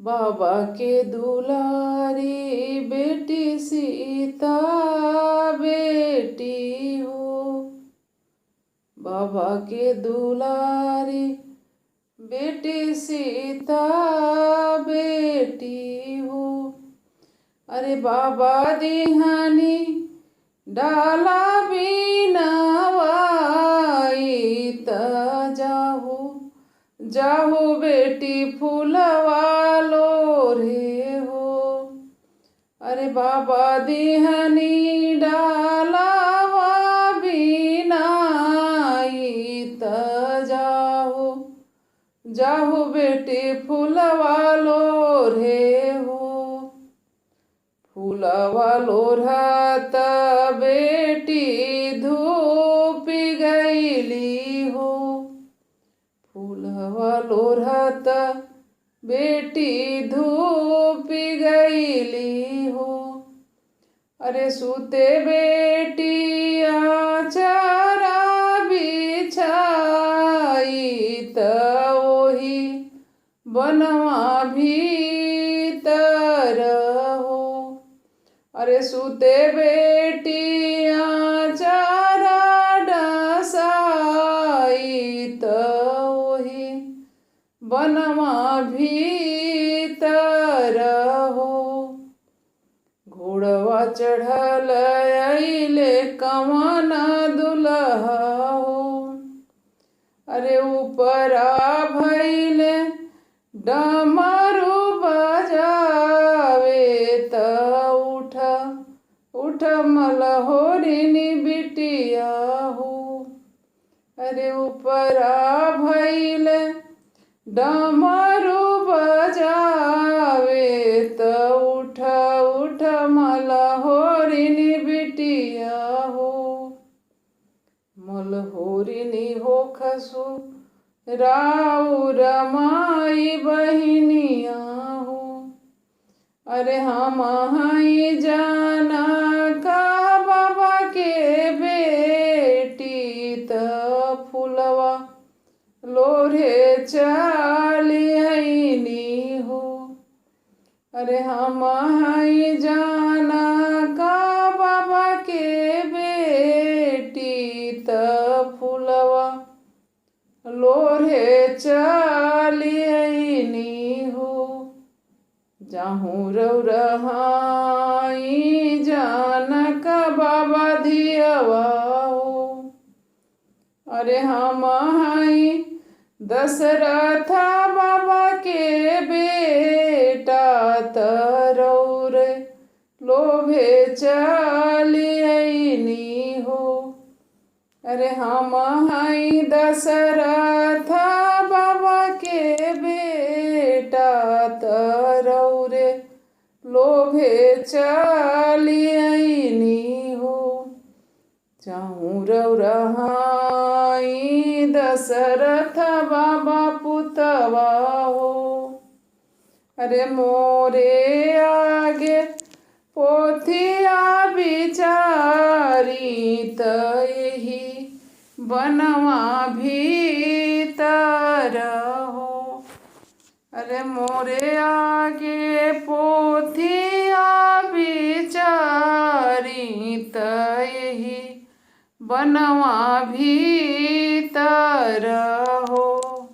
बाबा के दुलारी बेटी सीता बेटी हो। बाबा के दुलारी बेटी सीता बेटी हो। अरे बाबा दिहानी डाला बीनावाई त जाहो जाहो बेटी फूलवा लो रे हो। अरे बाबा दिहानी डालावा बीनाई त जाहो जाहो बेटी फूलवा लो रे हो। फूलवा लोरहत बेटी धूप गईली हो। फूलवा लोरहत बेटी धूप गईली हो। अरे सूते बेटी आचारा बिछाई त ओही बनवा भीतर हो। अरे सूते बेटी आचारा डसाई त ओही बनवा भीतर हो। घोड़वा चढ़ल अइले कवन दुल्हा हो। अरे ऊपरा भइले डमरू बजावे त उठ उठ मलहोरिनी बिटिया हो। अरे ऊपरा भइले डमरू बजावे त उठ उठ मलहोरिनी बिटिया हो। मलहोरिनी हो खसु राउर माई बहिनिया हो। अरे हम हई जाना का बाबा के बेटी त फूलवा लोरे चली आईनी हो। अरे हम हई जाना का बाबा के बेटी त फूलवा लोरे चली आईनी हो। जाहूँ रौरहाई जानक बाबा धियवा हो। अरे हम हई दशरथ बाबा के बेटा त रौरे लोभे चली आईनी हो। अरे हम हई दशरथ बाबा के बेटा त रौरे लोभे चली आईनी हो। चाहूँ रौरहाई दशरथ बाबा पुतवा हो। अरे मोरे आगे पोथिया बिचारी त यही बनवा भीतर हो। अरे मोरे आगे पोथिया बिचारी त यही बनवा भीतर हो।